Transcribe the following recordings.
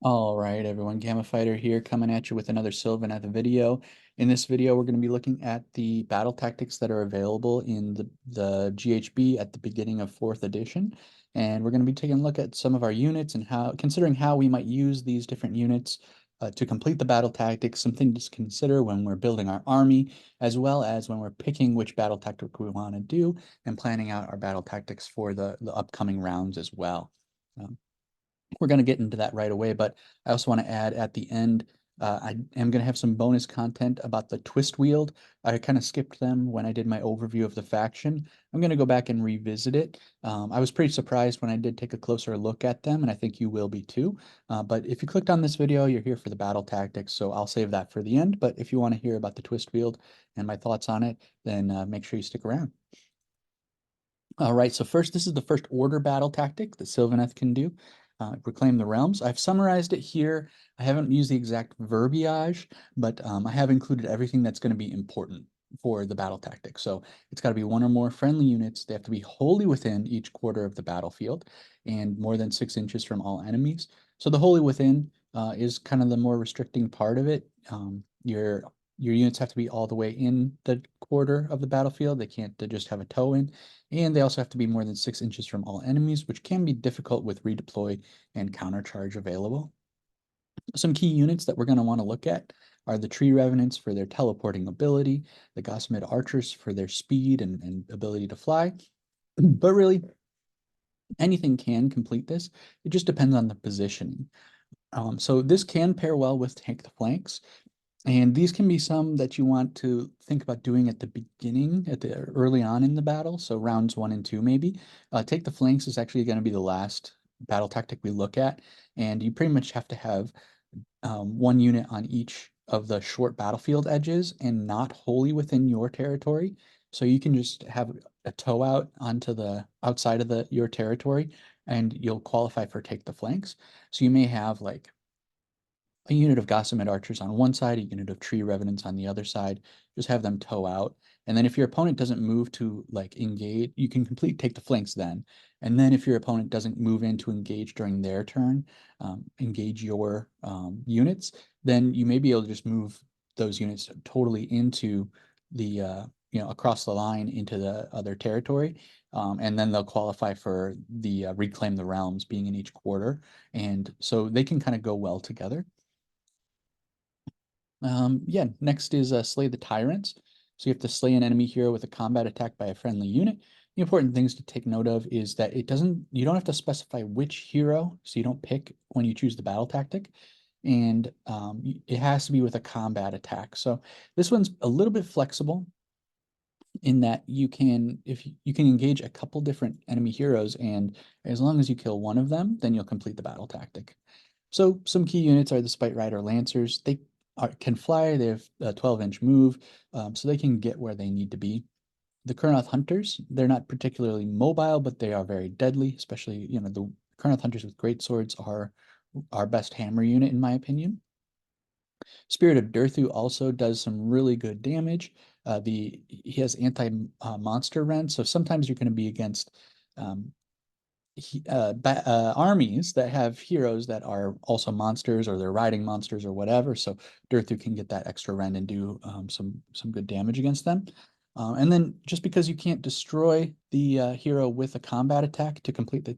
All right, everyone, Gamma Fighter here coming at you with another Sylvaneth video. In this video, we're going to be looking at the battle tactics that are available in the GHB at the beginning of 4th edition. And we're going to be taking a look at some of our units and considering how we might use these different units to complete the battle tactics, some things to consider when we're building our army, as well as when we're picking which battle tactic we want to do and planning out our battle tactics for the upcoming rounds as well. We're going to get into that right away, but I also want to add at the end, I am going to have some bonus content about the twist wield. I kind of skipped them when I did my overview of the faction. I'm going to go back and revisit it. I was pretty surprised when I did take a closer look at them, and I think you will be too. But if you clicked on this video, you're here for the battle tactics, so I'll save that for the end. But if you want to hear about the twist wield and my thoughts on it, then make sure you stick around. All right, so first, this is the first order battle tactic that Sylvaneth can do. Reclaim the Realms. I've summarized it here. I haven't used the exact verbiage, but I have included everything that's going to be important for the battle tactic. So it's got to be one or more friendly units. They have to be wholly within each quarter of the battlefield and more than 6 inches from all enemies. So the wholly within is kind of the more restricting part of it. Your units have to be all the way in the quarter of the battlefield. They can't just have a toe in. And they also have to be more than 6 inches from all enemies, which can be difficult with redeploy and countercharge available. Some key units that we're going to want to look at are the Tree Revenants for their teleporting ability, the Gossamed Archers for their speed and ability to fly. But really, anything can complete this. It just depends on the positioning. So this can pair well with Take the Flanks. And these can be some that you want to think about doing at the beginning, early on in the battle. So rounds 1 and 2, maybe. Take the Flanks is actually going to be the last battle tactic we look at. And you pretty much have to have one unit on each of the short battlefield edges and not wholly within your territory. So you can just have a toe out onto the outside of your territory and you'll qualify for Take the Flanks. So you may have like a unit of Gossamed Archers on one side, a unit of Tree Revenants on the other side. Just have them toe out. And then if your opponent doesn't move to like engage, you can take the flanks then. And then if your opponent doesn't move in to engage during their turn, engage your units, then you may be able to just move those units totally into the across the line into the other territory. And then they'll qualify for the Reclaim the Realms being in each quarter. And so they can kind of go well together. Yeah, next is Slay the Tyrants. So you have to slay an enemy hero with a combat attack by a friendly unit. The important things to take note of is that you don't have to specify which hero, so you don't pick when you choose the battle tactic. And it has to be with a combat attack. So this one's a little bit flexible in that you can engage a couple different enemy heroes, and as long as you kill one of them, then you'll complete the battle tactic. So some key units are the Spite Rider Lancers. They can fly. They have a 12-inch move, so they can get where they need to be. The Kurnoth Hunters, they're not particularly mobile, but they are very deadly, especially, the Kurnoth Hunters with great swords are our best hammer unit, in my opinion. Spirit of Durthu also does some really good damage. He has anti-monster rend, so sometimes you're going to be against armies that have heroes that are also monsters, or they're riding monsters or whatever. So Durthu can get that extra rend and do some good damage against them. And then just because you can't destroy the hero with a combat attack to complete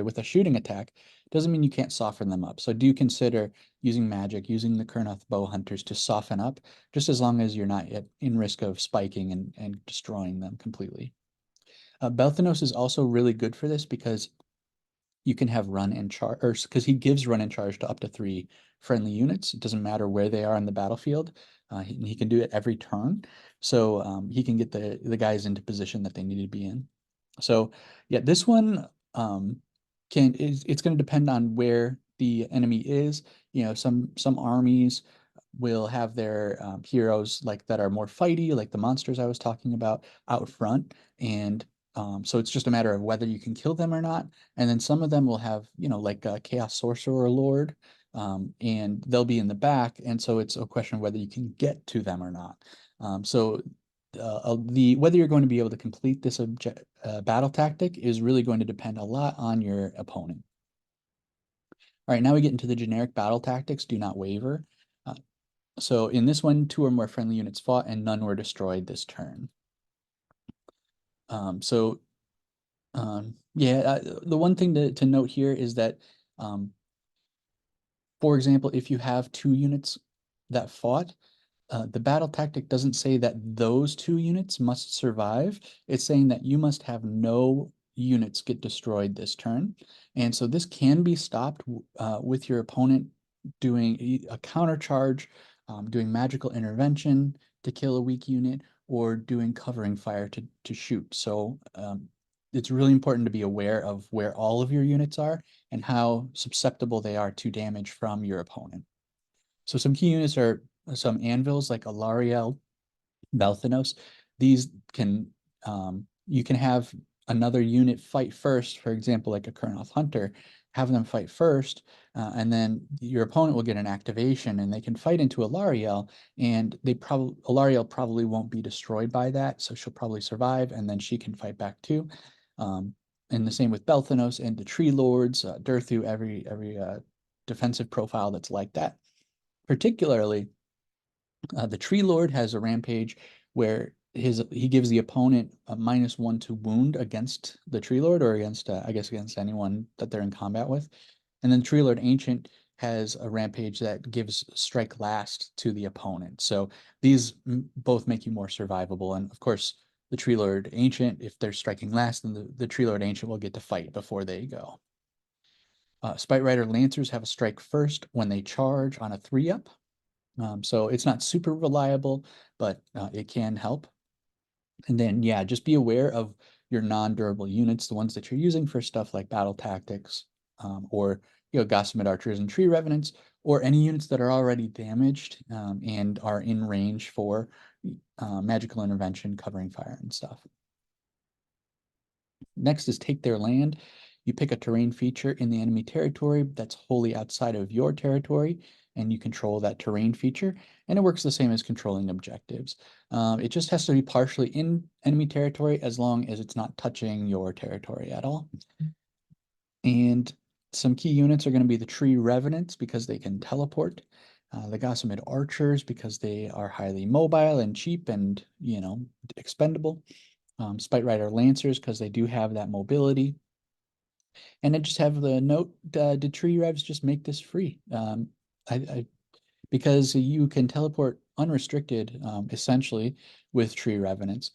with a shooting attack, doesn't mean you can't soften them up. So do consider using magic, using the Kurnoth bow hunters to soften up, just as long as you're not yet in risk of spiking and destroying them completely. Belthanos is also really good for this because you can have run and charge, or because he gives run and charge to up to 3 friendly units. It doesn't matter where they are on the battlefield. He can do it every turn. So he can get the guys into position that they need to be in. So yeah, this one it's going to depend on where the enemy is. Some armies will have their heroes like that are more fighty, like the monsters I was talking about, out front, and so it's just a matter of whether you can kill them or not. And then some of them will have, like a Chaos Sorcerer Lord, and they'll be in the back, and so it's a question of whether you can get to them or not. So whether you're going to be able to complete this battle tactic is really going to depend a lot on your opponent. All right, now we get into the generic battle tactics, do not waver. So in this one, 2 or more friendly units fought and none were destroyed this turn. The one thing to note here is that, for example, if you have 2 units that fought, the battle tactic doesn't say that those 2 units must survive. It's saying that you must have no units get destroyed this turn. And so this can be stopped with your opponent doing a counter charge, doing magical intervention to kill a weak unit, or doing covering fire to shoot. So it's really important to be aware of where all of your units are and how susceptible they are to damage from your opponent. So some key units are some anvils like Alariel, Balthanos. These can you can have another unit fight first, for example, like a Kurnoth Hunter, have them fight first, and then your opponent will get an activation and they can fight into Alariel, and Alariel probably won't be destroyed by that, so she'll probably survive, and then she can fight back too. And the same with Balthanos and the Tree Lords, Durthu, every defensive profile that's like that. Particularly, the Tree Lord has a rampage where he gives the opponent a -1 to wound against the Tree Lord, or against I guess against anyone that they're in combat with. And then Tree Lord Ancient has a rampage that gives strike last to the opponent. So these both make you more survivable. And of course, the Tree Lord Ancient, if they're striking last, then the Tree Lord Ancient will get to fight before they go. Spite Rider Lancers have a strike first when they charge on a 3-up. So it's not super reliable, but it can help. And then, yeah, just be aware of your non-durable units, the ones that you're using for stuff like battle tactics, or Gossamed Archers and Tree Revenants, or any units that are already damaged and are in range for magical intervention, covering fire, and stuff. Next is Take Their Land. You pick a terrain feature in the enemy territory that's wholly outside of your territory, and you control that terrain feature, and it works the same as controlling objectives. It just has to be partially in enemy territory as long as it's not touching your territory at all. And some key units are going to be the Tree Revenants because they can teleport, the Gossamed Archers because they are highly mobile and cheap and, expendable. Spite Rider Lancers because they do have that mobility. And I just have the note, did Tree Revs just make this free? Because you can teleport unrestricted, essentially, with Tree Revenants.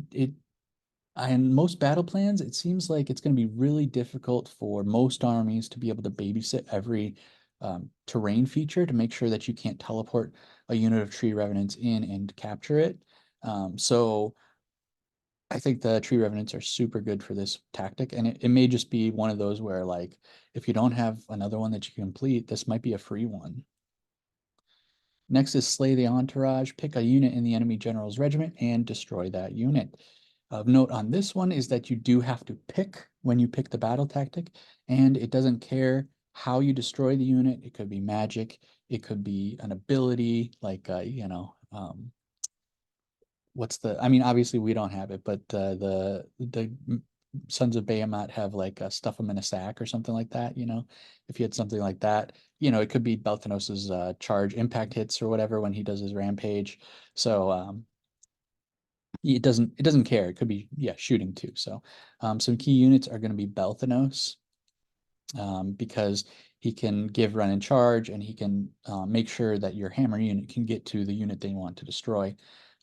In most battle plans, it seems like it's going to be really difficult for most armies to be able to babysit every terrain feature to make sure that you can't teleport a unit of Tree Revenants in and capture it. So I think the Tree Revenants are super good for this tactic, and it may just be one of those where, like, if you don't have another one that you can complete, this might be a free one. Next is Slay the Entourage. Pick a unit in the enemy general's regiment and destroy that unit. Of note on this one is that you do have to pick when you pick the battle tactic, and it doesn't care how you destroy the unit. It could be magic, it could be an ability, like, I mean, obviously we don't have it, but the Sons of Behemoth have like stuff them in a sack or something like that. If you had something like that, it could be Balthanos's charge impact hits or whatever when he does his rampage. So it doesn't care. It could be, yeah, shooting too. So some key units are going to be Balthanos, because he can give run and charge, and he can make sure that your hammer unit can get to the unit they want to destroy.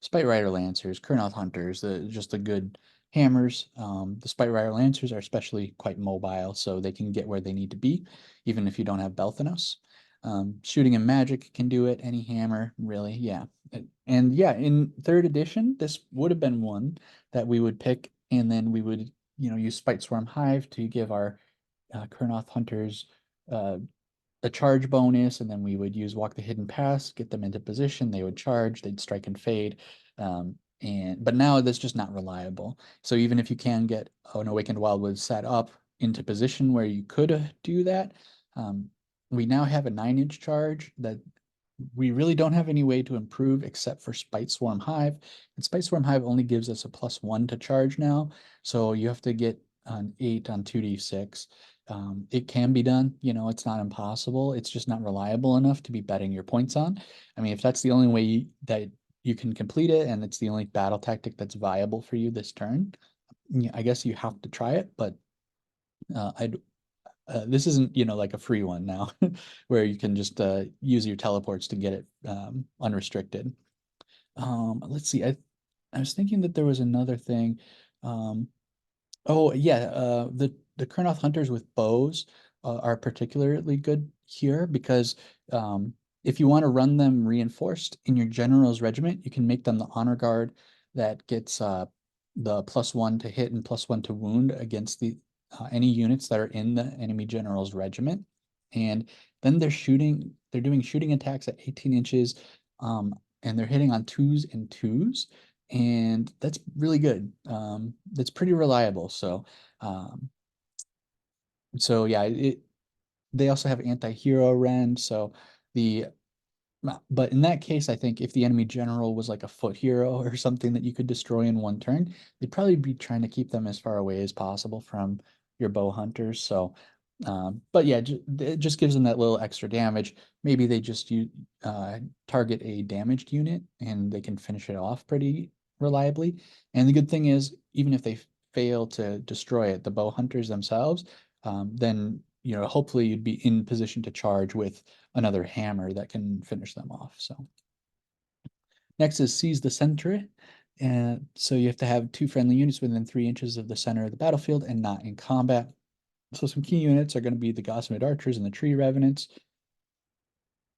Spite Rider Lancers, Kurnoth Hunters, just the good hammers. The Spite Rider Lancers are especially quite mobile, so they can get where they need to be, even if you don't have Balthanos. Shooting and magic can do it, any hammer, really, yeah. And yeah, in 3rd edition, this would have been one that we would pick, and then we would, use Spite Swarm Hive to give our Kurnoth Hunters a charge bonus, and then we would use Walk the Hidden Path, get them into position, they would charge, they'd strike and fade. But now that's just not reliable. So even if you can get an Awakened Wildwood set up into position where you could do that, we now have a 9-inch charge that we really don't have any way to improve except for Spite Swarm Hive. And Spite Swarm Hive only gives us a +1 to charge now. So you have to get an 8 on 2d6. It can be done, it's not impossible. It's just not reliable enough to be betting your points on. I mean, if that's the only way that you can complete it and it's the only battle tactic that's viable for you this turn, yeah, I guess you have to try it, but I'd this isn't, like a free one now where you can just use your teleports to get it unrestricted. Let's see. I was thinking that there was another thing. Um, Oh yeah, the Kurnoth hunters with bows are particularly good here because if you want to run them reinforced in your general's regiment, you can make them the honor guard that gets the +1 to hit and +1 to wound against the any units that are in the enemy general's regiment, and then they're doing shooting attacks at 18 inches, and they're hitting on twos and twos, and that's really good. That's pretty reliable. Um, so yeah, they also have anti-hero rend. So the but in that case, I think if the enemy general was like a foot hero or something that you could destroy in one turn, they'd probably be trying to keep them as far away as possible from your bow hunters. So, but yeah, it just gives them that little extra damage. Maybe they just target a damaged unit and they can finish it off pretty reliably. And the good thing is, even if they fail to destroy it, the bow hunters themselves, then hopefully you'd be in position to charge with another hammer that can finish them off. So next is Seize the Cent. And so you have to have 2 friendly units within 3 inches of the center of the battlefield and not in combat. So some key units are going to be the Gossamed Archers and the Tree Revenants.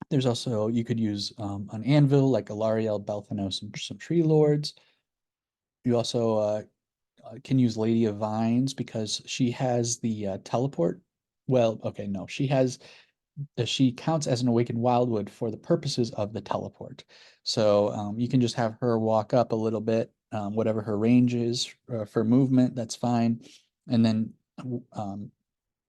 There's also, you could use an anvil like Alariel, Belthanos, and some Tree Lords. You also can use Lady of Vines because she has the teleport. Well, okay, no, she counts as an awakened wildwood for the purposes of the teleport. So you can just have her walk up a little bit, whatever her range is for movement, that's fine. And then um,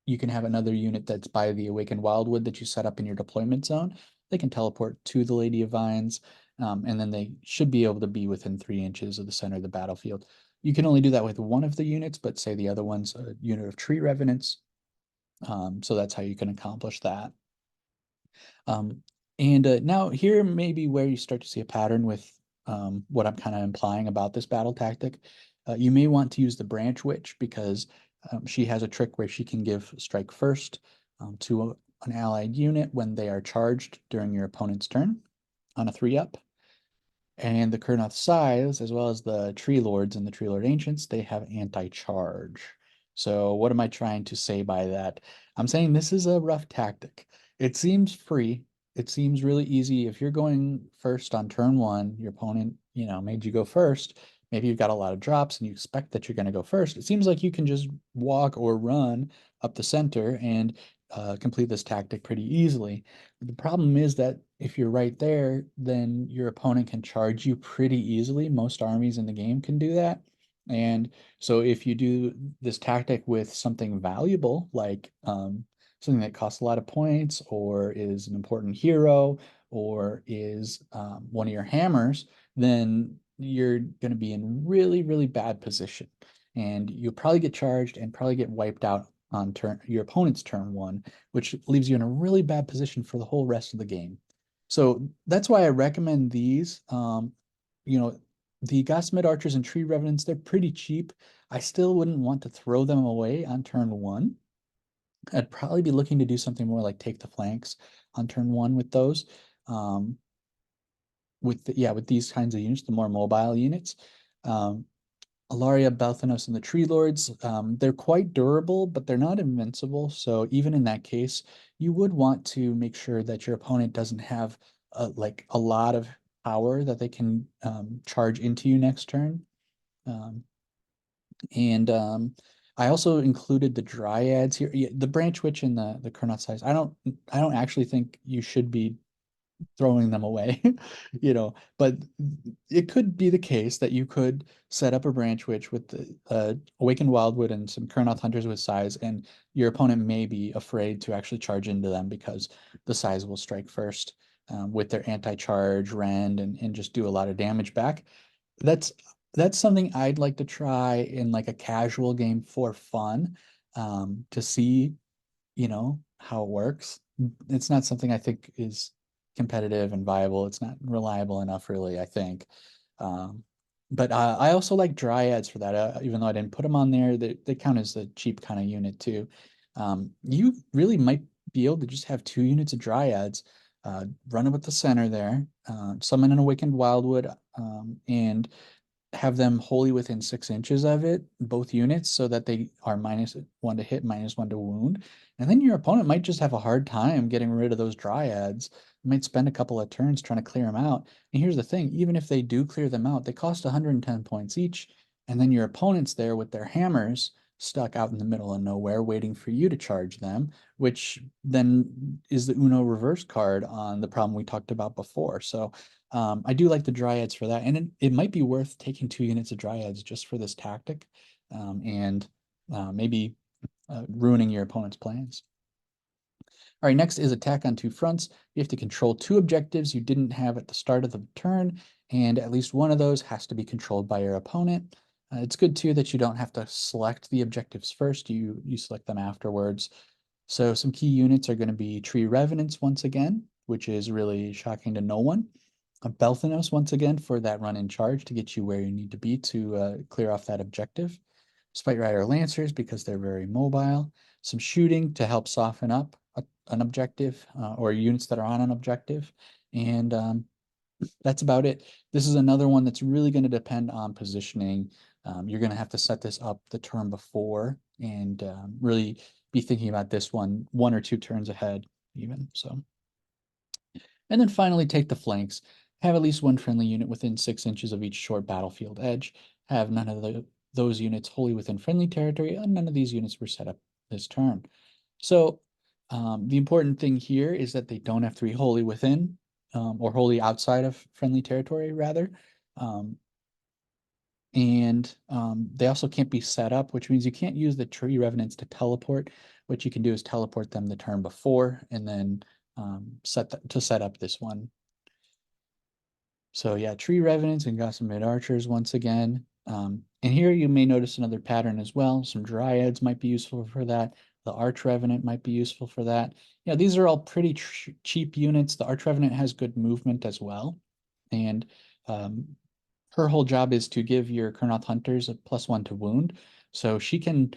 you can have another unit that's by the awakened wildwood that you set up in your deployment zone. They can teleport to the Lady of Vines, and then they should be able to be within 3 inches of the center of the battlefield. You can only do that with one of the units, but say the other one's a unit of Tree Revenants. So that's how you can accomplish that. And now here may be where you start to see a pattern with what I'm kind of implying about this battle tactic. You may want to use the Branch Witch because she has a trick where she can give strike first to an allied unit when they are charged during your opponent's turn on a 3-up. And the Kurnoth Scythes, as well as the Tree Lords and the Tree Lord Ancients, they have anti-charge. So what am I trying to say by that? I'm saying this is a rough tactic. It seems free. It seems really easy. If you're going first on turn 1, your opponent, made you go first. Maybe you've got a lot of drops and you expect that you're going to go first. It seems like you can just walk or run up the center and complete this tactic pretty easily. The problem is that if you're right there, then your opponent can charge you pretty easily. Most armies in the game can do that. And so if you do this tactic with something valuable, like something that costs a lot of points or is an important hero or is one of your hammers, then you're going to be in really, really bad position. And you'll probably get charged and probably get wiped out on your opponent's turn 1, which leaves you in a really bad position for the whole rest of the game. So that's why I recommend these. You know, the Gossamed Archers and Tree Revenants, they're pretty cheap. I still wouldn't want to throw them away on turn 1. I'd probably be looking to do something more like take the flanks on turn 1 with those. With these kinds of units, the more mobile units. Alaria, Belthanos, and the Tree Lords, they're quite durable, but they're not invincible. So even in that case, you would want to make sure that your opponent doesn't have like a lot of power that they can charge into you next turn. Um, and I also included the Dryads here. Yeah, the Branch Witch and the Kurnoth Scythes. I don't actually think you should be throwing them away, but it could be the case that you could set up a Branch Witch with the Awakened Wildwood and some Kurnoth Hunters with Scythes, and your opponent may be afraid to actually charge into them because the Scythes will strike first with their anti-charge rend and just do a lot of damage back. That's that's something I'd like to try in like a casual game for fun, to see how it works. It's not something I think is competitive and viable. It's not reliable enough, really, I think. Um, but I also like dryads for that. Even though I didn't put them on there, they count as a cheap kind of unit too. You really might be able to just have 2 units of dryads, run it with the center there, summon an awakened wildwood, and have them wholly within 6 inches of it, both units, so that they are -1 to hit, -1 to wound. And then your opponent might just have a hard time getting rid of those dryads. You might spend a couple of turns trying to clear them out. And here's the thing, even if they do clear them out, they cost 110 points each. And then your opponent's there with their hammers stuck out in the middle of nowhere, waiting for you to charge them, which then is the Uno reverse card on the problem we talked about before. So I do like the dryads for that, and it might be worth taking 2 units of dryads just for this tactic, and maybe ruining your opponent's plans. All right, next is attack on 2 fronts. You have to control 2 objectives you didn't have at the start of the turn, and at least one of those has to be controlled by your opponent. It's good too that you don't have to select the objectives first, you select them afterwards. So some key units are going to be Tree Revenants once again, which is really shocking to no one. A Belthanos once again for that run in charge to get you where you need to be to clear off that objective. Spite Rider Lancers because they're very mobile. Some shooting to help soften up an objective or units that are on an objective. And that's about it. This is another one that's really going to depend on positioning. You're going to have to set this up the turn before and really be thinking about this one 1 or 2 turns ahead even. So, and then finally take the flanks. Have at least one friendly unit within 6 inches of each short battlefield edge. Have none of those units wholly within friendly territory, and none of these units were set up this turn. So the important thing here is that they don't have to be wholly within or wholly outside of friendly territory, rather. And they also can't be set up, which means you can't use the Tree Revenants to teleport. What you can do is teleport them the turn before and then set up this one. So yeah, Tree Revenants and Gossamer Archers once again. And here you may notice another pattern as well. Some Dryads might be useful for that. The Arch Revenant might be useful for that. Yeah, these are all pretty cheap units. The Arch Revenant has good movement as well. And her whole job is to give your Kurnoth Hunters a +1 to wound. So she can,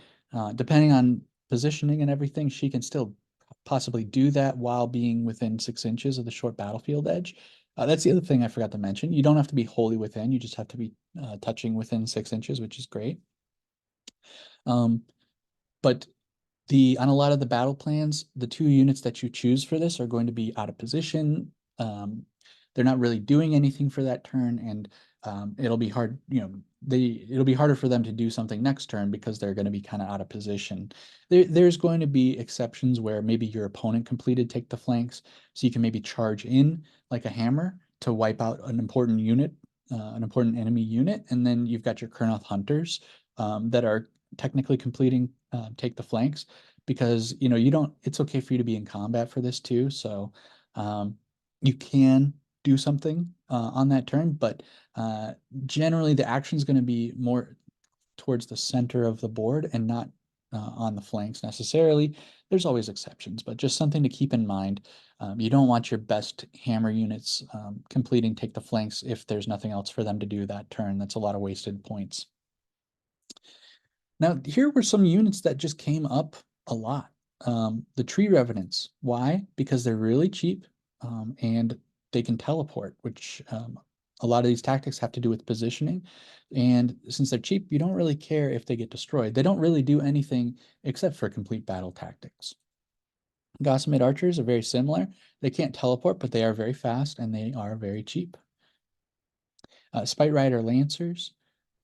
depending on positioning and everything, she can still possibly do that while being within 6 inches of the short battlefield edge. That's the other thing I forgot to mention. You don't have to be wholly within, you just have to be touching within 6 inches, which is great. But on a lot of the battle plans, the 2 units that you choose for this are going to be out of position. They're not really doing anything for that turn, and it'll be hard, it'll be harder for them to do something next turn because they're going to be kind of out of position. There's going to be exceptions where maybe your opponent completed take the flanks, so you can maybe charge in like a hammer to wipe out an important unit, an important enemy unit, and then you've got your Kurnoth Hunters that are technically completing take the flanks, because you don't, it's okay for you to be in combat for this too, so you can do something on that turn, but generally the action is going to be more towards the center of the board and not on the flanks necessarily. There's always exceptions, but just something to keep in mind. You don't want your best hammer units completing take the flanks if there's nothing else for them to do that turn. That's a lot of wasted points. Now, here were some units that just came up a lot. The Tree Revenants. Why? Because they're really cheap and they can teleport, which a lot of these tactics have to do with positioning. And since they're cheap, you don't really care if they get destroyed. They don't really do anything except for complete battle tactics. Gossamer Archers are very similar. They can't teleport, but they are very fast and they are very cheap. Spite Rider Lancers.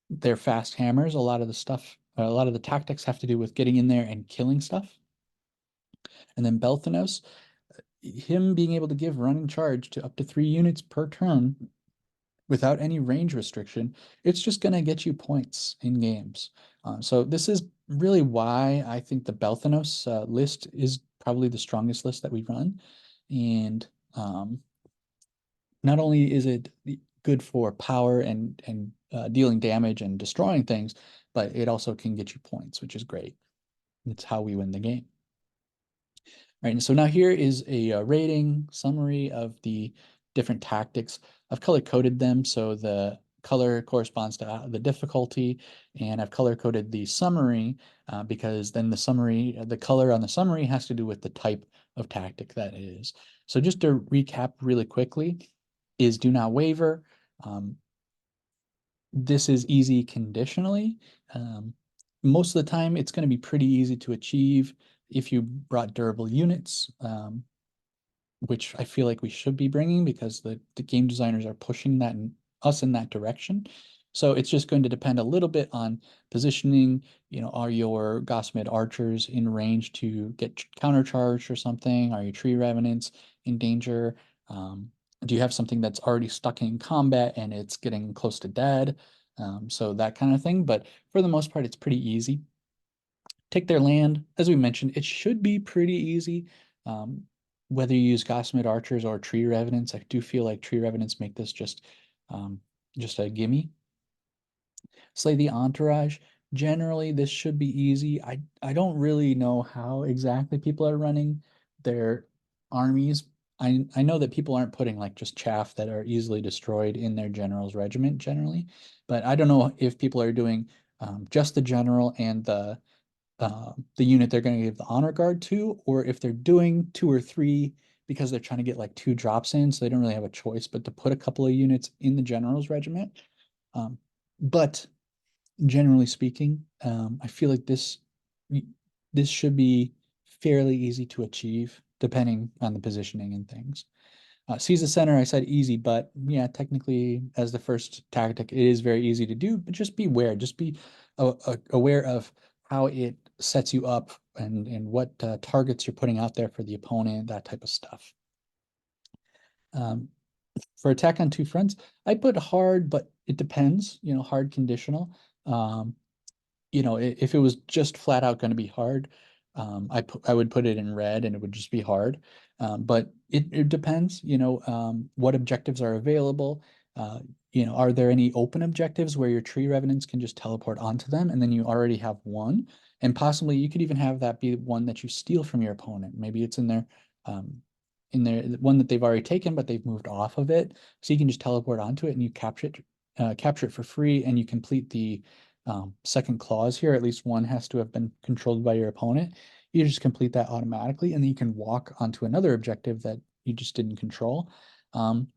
They're fast hammers. A lot of the tactics have to do with getting in there and killing stuff. And then Belthanos, him being able to give running charge to up to 3 units per turn without any range restriction, it's just going to get you points in games. So this is really why I think the Belthanos list is probably the strongest list that we run. And not only is it good for power and dealing damage and destroying things, but it also can get you points, which is great. It's how we win the game. Right, and so now here is a rating summary of the different tactics. I've color coded them so the color corresponds to the difficulty, and I've color coded the summary because then the summary, the color on the summary has to do with the type of tactic that is. So just to recap really quickly, is do not waver. This is easy conditionally. Most of the time, it's going to be pretty easy to achieve if you brought durable units, which I feel like we should be bringing because the game designers are pushing that us in that direction. So it's just going to depend a little bit on positioning. Are your Gossamed archers in range to get countercharged or something? Are your tree revenants in danger? Do you have something that's already stuck in combat and it's getting close to dead? So that kind of thing. But for the most part, it's pretty easy. Take their land. As we mentioned, it should be pretty easy. Whether you use Gossamed archers or tree revenants, I do feel like tree revenants make this just a gimme. Slay the Entourage. Generally, this should be easy. I don't really know how exactly people are running their armies. I know that people aren't putting like just chaff that are easily destroyed in their general's regiment generally, but I don't know if people are doing just the general and the unit they're going to give the honor guard to, or if they're doing two or three because they're trying to get like two drops in, so they don't really have a choice but to put a couple of units in the general's regiment. But generally speaking, I feel like this should be fairly easy to achieve depending on the positioning and things. Seize the Center, I said easy, but yeah, technically as the first tactic, it is very easy to do, but just beware. Just be aware of how it sets you up and what targets you're putting out there for the opponent, that type of stuff. For attack on two fronts, I put hard, but it depends, hard conditional. Um, if it was just flat out going to be hard, I would put it in red and it would just be hard. But it depends, what objectives are available. Are there any open objectives where your tree revenants can just teleport onto them and then you already have one? And possibly you could even have that be one that you steal from your opponent. Maybe it's in their one that they've already taken, but they've moved off of it. So you can just teleport onto it and you capture it for free, and you complete the second clause here. At least one has to have been controlled by your opponent. You just complete that automatically, and then you can walk onto another objective that you just didn't control. But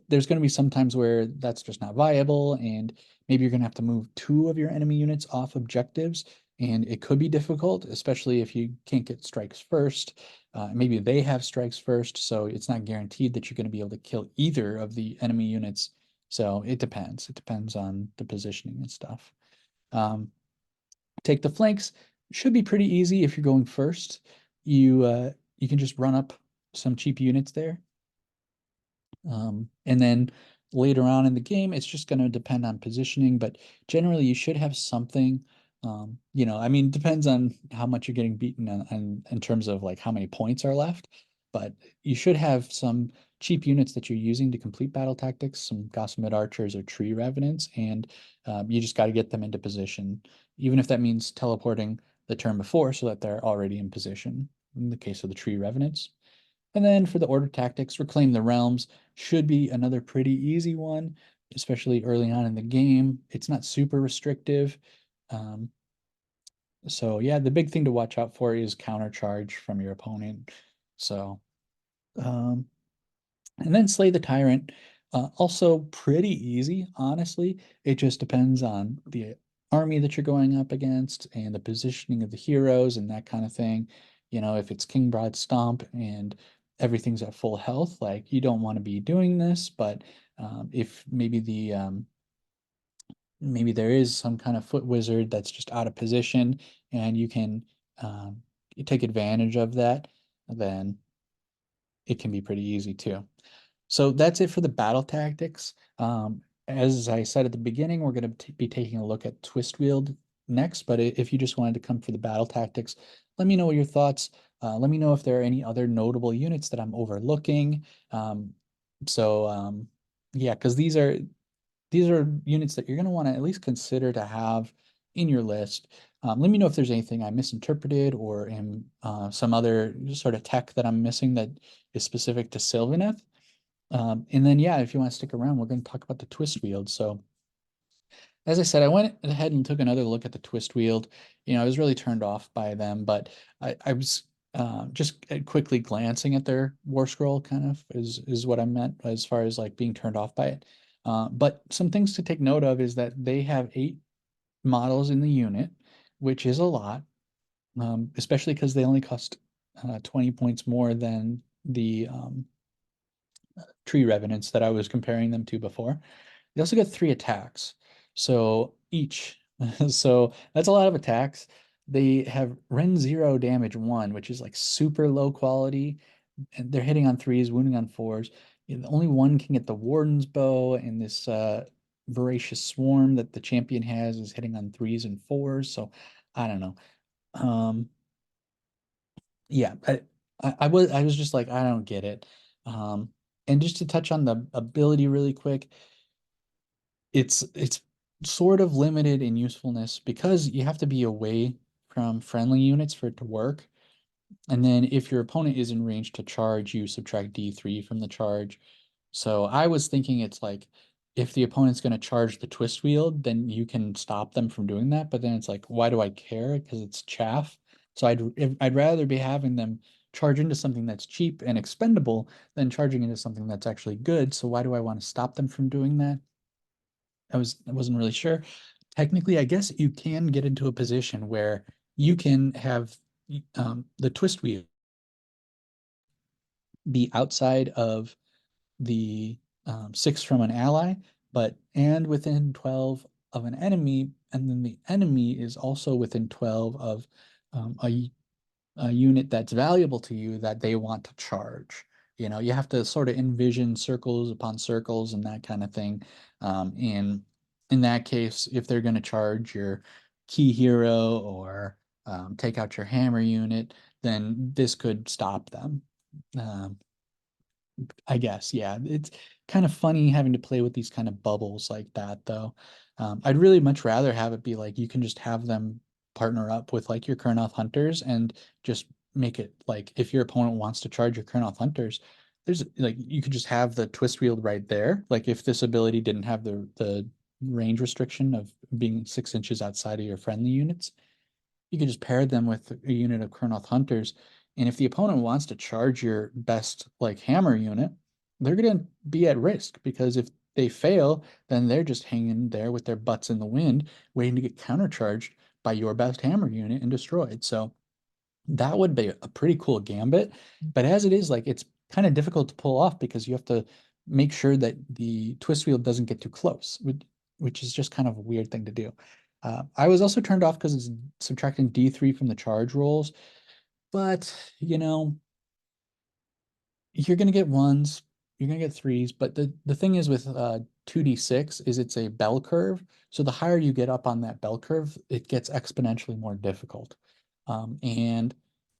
there's going to be some times where that's just not viable, and maybe you're going to have to move two of your enemy units off objectives, and it could be difficult, especially if you can't get strikes first. Maybe they have strikes first, so it's not guaranteed that you're going to be able to kill either of the enemy units. So it depends. It depends on the positioning and stuff. Take the flanks. Should be pretty easy if you're going first. You can just run up some cheap units there. And then later on in the game, it's just going to depend on positioning, but generally you should have something. I mean, it depends on how much you're getting beaten in terms of like how many points are left, but you should have some cheap units that you're using to complete battle tactics, some Gossamed archers or tree revenants, and you just got to get them into position, even if that means teleporting the turn before so that they're already in position in the case of the tree revenants. And then for the order tactics, Reclaim the Realms should be another pretty easy one, especially early on in the game. It's not super restrictive. Um, so yeah, the big thing to watch out for is countercharge from your opponent. So, um, and then Slay the Tyrant. Also pretty easy, honestly. It just depends on the army that you're going up against and the positioning of the heroes and that kind of thing. If it's King Broad Stomp and everything's at full health, like you don't want to be doing this, but if maybe there is some kind of foot wizard that's just out of position and you can um, take advantage of that, then it can be pretty easy too. So that's it for the battle tactics. As I said at the beginning, we're going to be taking a look at Twist Wield next, but if you just wanted to come for the battle tactics, let me know what your thoughts. Let me know if there are any other notable units that I'm overlooking. Yeah, because these are units that you're going to want to at least consider to have in your list. Let me know if there's anything I misinterpreted or am some other sort of tech that I'm missing that is specific to Sylvaneth. And then, yeah, if you want to stick around, we're going to talk about the twist wield. So, as I said, I went ahead and took another look at the twist wield. I was really turned off by them, but I was just quickly glancing at their war scroll, kind of is what I meant as far as like being turned off by it. But some things to take note of is that they have 8 models in the unit, which is a lot, especially because they only cost 20 points more than the tree revenants that I was comparing them to before. They also get 3 attacks. So each. So that's a lot of attacks. They have Ren 0 damage 1, which is like super low quality. And they're hitting on 3s, wounding on 4s. Only one can get the Warden's Bow, and this Voracious Swarm that the champion has is hitting on 3s and 4s. So I don't know. Um, yeah, I was just like, I don't get it. And just to touch on the ability really quick, it's sort of limited in usefulness because you have to be away from friendly units for it to work. And then if your opponent is in range to charge, you subtract D3 from the charge. So I was thinking it's like if the opponent's going to charge the twist wield, then you can stop them from doing that. But then it's like, why do I care? Because it's chaff. So I'd rather be having them charge into something that's cheap and expendable than charging into something that's actually good. So why do I want to stop them from doing that? I wasn't really sure. Technically, I guess you can get into a position where you can have the twist wheel be outside of the 6 from an ally, and within 12 of an enemy, and then the enemy is also within 12 of a unit that's valuable to you that they want to charge. You have to sort of envision circles upon circles and that kind of thing. In that case, if they're going to charge your key hero or take out your hammer unit, then this could stop them. Um, I guess, yeah. It's kind of funny having to play with these kind of bubbles like that, though. I'd really much rather have it be like you can just have them partner up with like your Kurnoth Hunters and just make it like if your opponent wants to charge your Kurnoth Hunters, there's like you could just have the twist wield right there. Like if this ability didn't have the range restriction of being 6 inches outside of your friendly units, you could just pair them with a unit of Kurnoth Hunters. And if the opponent wants to charge your best like hammer unit, they're going to be at risk because if they fail, then they're just hanging there with their butts in the wind, waiting to get countercharged by your best hammer unit and destroyed. So that would be a pretty cool gambit. But as it is, like it's kind of difficult to pull off because you have to make sure that the twist wheel doesn't get too close, which is just kind of a weird thing to do. I was also turned off because it's subtracting D3 from the charge rolls, but you're gonna get ones, you're gonna get threes, but the thing is with 2d6 is it's a bell curve. So the higher you get up on that bell curve, it gets exponentially more difficult. And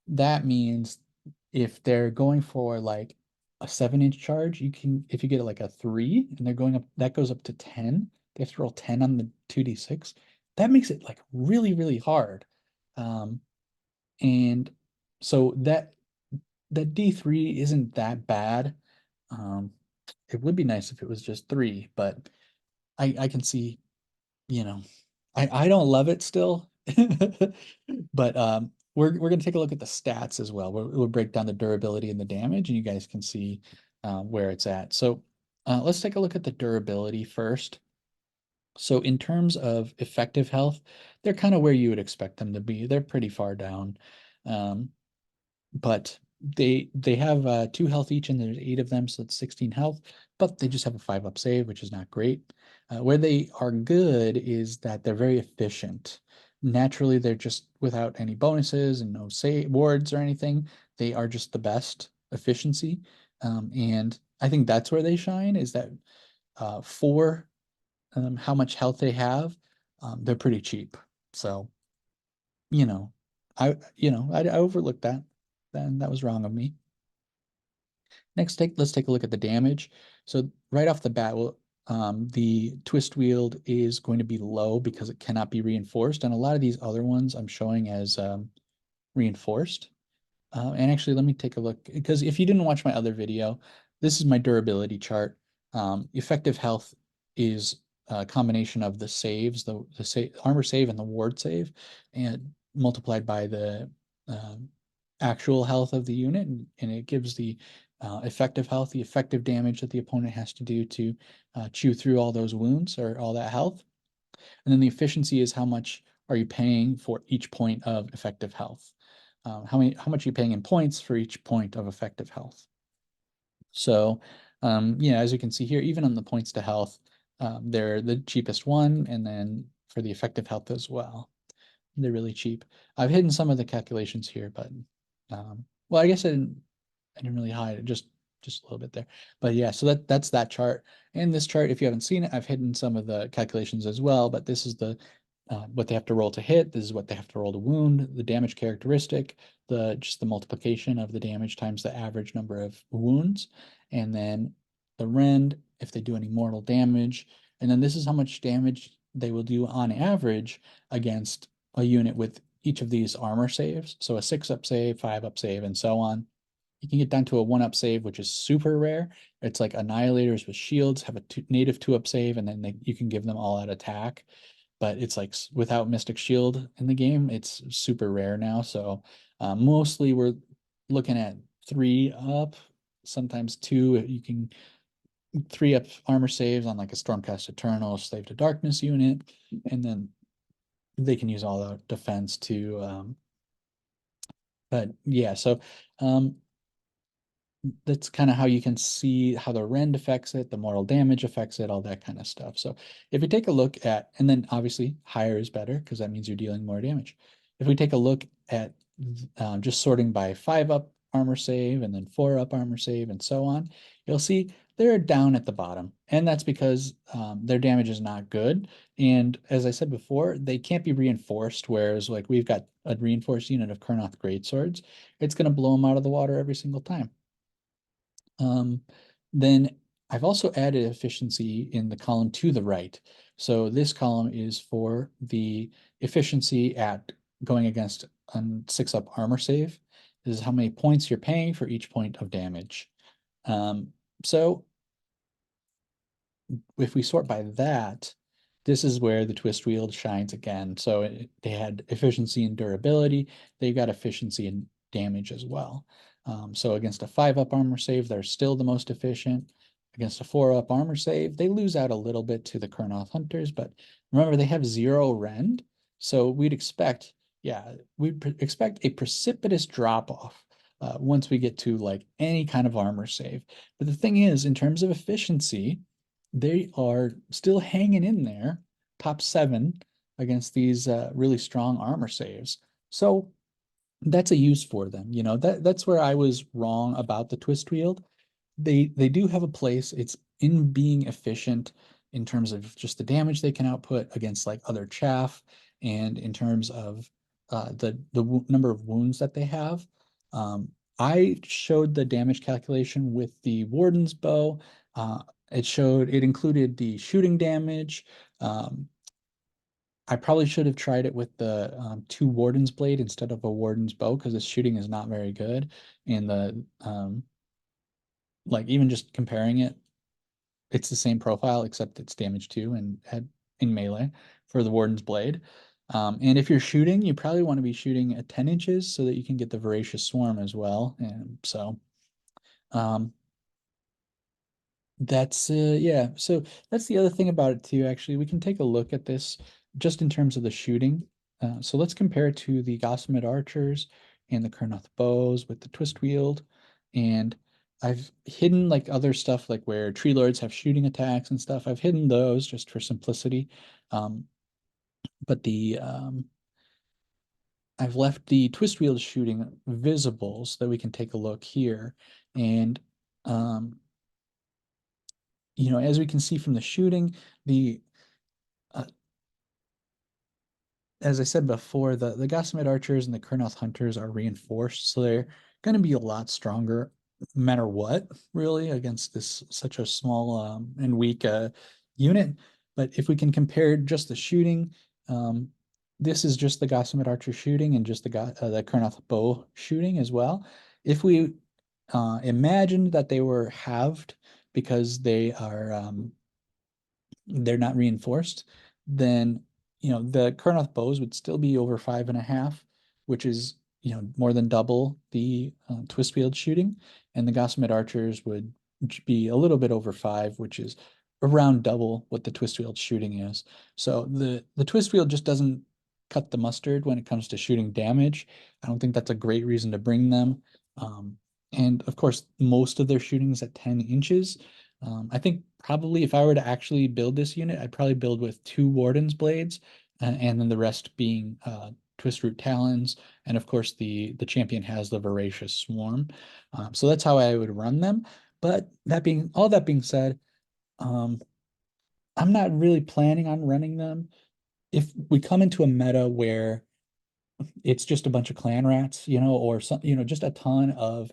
that means if they're going for like a 7-inch charge, you can if you get like a 3 and they're going up, that goes up to 10. They have to roll 10 on the 2d6. That makes it like really, really hard. Um, and so that D3 isn't that bad. Um, it would be nice if it was just 3, but I can see, you know, I don't love it still. But we're gonna take a look at the stats as well. We'll break down the durability and the damage, and you guys can see where it's at. So let's take a look at the durability first. So in terms of effective health, they're kind of where you would expect them to be. They're pretty far down. Um, but they have 2 health each, and there's 8 of them, so it's 16 health. But they just have a 5-up save, which is not great. Where they are good is that they're very efficient. Naturally, they're just without any bonuses and no save wards or anything. They are just the best efficiency, and I think that's where they shine. Is that for how much health they have, they're pretty cheap. So you know, I overlooked that. Then that was wrong of me. Next, let's take a look at the damage. So right off the bat, well, the twist wield is going to be low because it cannot be reinforced. And a lot of these other ones I'm showing as reinforced. And actually, let me take a look, because if you didn't watch my other video, this is my durability chart. Effective health is a combination of the saves, the armor save and the ward save, and multiplied by the actual health of the unit, and it gives the effective health, the effective damage that the opponent has to do to chew through all those wounds or all that health. And then the efficiency is how much are you paying for each point of effective health. How much are you paying in points for each point of effective health? So, as you can see here, even on the points to health, they're the cheapest one, and then for the effective health as well, they're really cheap. I've hidden some of the calculations here, but well, I guess I didn't really hide it, just a little bit there. But yeah, so that's that chart. And this chart, if you haven't seen it, I've hidden some of the calculations as well, but this is the what they have to roll to hit. This is what they have to roll to wound, the damage characteristic, just the multiplication of the damage times the average number of wounds, and then the rend if they do any mortal damage. And then this is how much damage they will do on average against a unit with each of these armor saves. So a 6-up save, 5-up save, and so on. You can get down to a 1-up save, which is super rare. It's like Annihilators with shields have a native 2-up save, and then you can give them all out attack. But it's like without Mystic Shield in the game, it's super rare now. So mostly we're looking at 3-up, sometimes 2. You can 3-up armor saves on like a Stormcast Eternal, Slave to Darkness unit, and then they can use all out defense too. But yeah, so that's kind of how you can see how the rend affects it, the mortal damage affects it, all that kind of stuff. So if we take a look at, and then obviously higher is better because that means you're dealing more damage. If we take a look at just sorting by 5-up armor save and then 4-up armor save and so on, you'll see they're down at the bottom. And that's because their damage is not good. And as I said before, they can't be reinforced, whereas like we've got a reinforced unit of Kurnoth Greatswords. It's going to blow them out of the water every single time. Then I've also added efficiency in the column to the right. So this column is for the efficiency at going against a 6-up armor save. This is how many points you're paying for each point of damage. So if we sort by that, this is where the twist wield shines again. So they had efficiency and durability. They got efficiency and damage as well. So against a 5-up armor save, they're still the most efficient. Against a 4-up armor save, they lose out a little bit to the Kurnoth Hunters, but remember they have 0 rend. So we'd expect, we'd expect a precipitous drop off once we get to like any kind of armor save. But the thing is, in terms of efficiency, they are still hanging in there, top 7 against these really strong armor saves. So that's a use for them. That's where I was wrong about the twist wield. They do have a place. It's in being efficient in terms of just the damage they can output against like other chaff, and in terms of the number of wounds that they have. I showed the damage calculation with the Warden's Bow. It included the shooting damage. I probably should have tried it with the 2 Warden's Blade instead of a Warden's Bow, because the shooting is not very good. And the like even just comparing it, it's the same profile except it's damage 2 and in melee for the Warden's Blade. And if you're shooting, you probably want to be shooting at 10 inches so that you can get the Voracious Swarm as well. And so yeah, so that's the other thing about it too. Actually, we can take a look at this just in terms of the shooting. So let's compare it to the Gossamed Archers and the Kurnoth Bows with the twist wield. And I've hidden like other stuff, like where Tree Lords have shooting attacks and stuff. I've hidden those just for simplicity. But I've left the twist wield shooting visible so that we can take a look here. And as we can see from the shooting, uh, as I said before, the Gossamed Archers and the Kurnoth Hunters are reinforced, so they're going to be a lot stronger no matter what, really, against this such a small and weak unit. But if we can compare just the shooting, this is just the Gossamet Archer shooting and just the Kurnoth bow shooting as well. If we imagined that they were halved because they're not reinforced, then the Kurnoth bows would still be over 5.5, which is more than double the twist wield shooting, and the Gossamet archers would be a little bit over 5, which is around double what the twist wield shooting is. So the twist wield just doesn't cut the mustard when it comes to shooting damage. I don't think that's a great reason to bring them. And of course, most of their shooting is at 10 inches. I think probably if I were to actually build this unit, I'd probably build with 2 Warden's Blades, and then the rest being Twist Root Talons, and of course the champion has the Voracious Swarm. So that's how I would run them. But all that being said, I'm not really planning on running them. If we come into a meta where it's just a bunch of clan rats, or some, just a ton of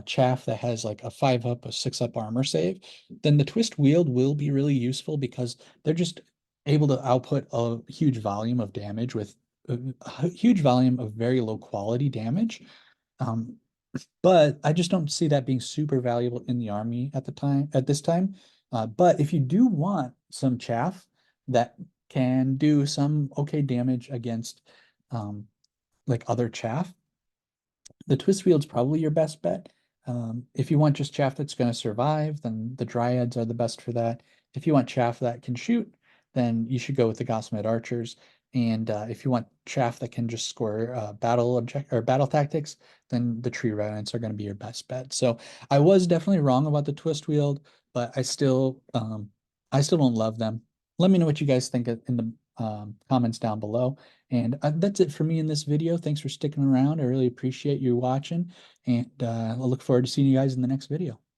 chaff that has like a 5-up, a 6-up armor save, then the twist wield will be really useful because they're just able to output a huge volume of damage with a huge volume of very low quality damage. Um, but I just don't see that being super valuable in the army at this time. But if you do want some chaff that can do some okay damage against like other chaff, the twist wield's probably your best bet. If you want just chaff that's going to survive, then the dryads are the best for that. If you want chaff that can shoot, then you should go with the Gossamet archers. And if you want chaff that can just score battle tactics, then the tree rodents are going to be your best bet. So I was definitely wrong about the twist wield, but I still don't love them. Let me know what you guys think in the comments down below. And that's it for me in this video. Thanks for sticking around. I really appreciate you watching, and I look forward to seeing you guys in the next video.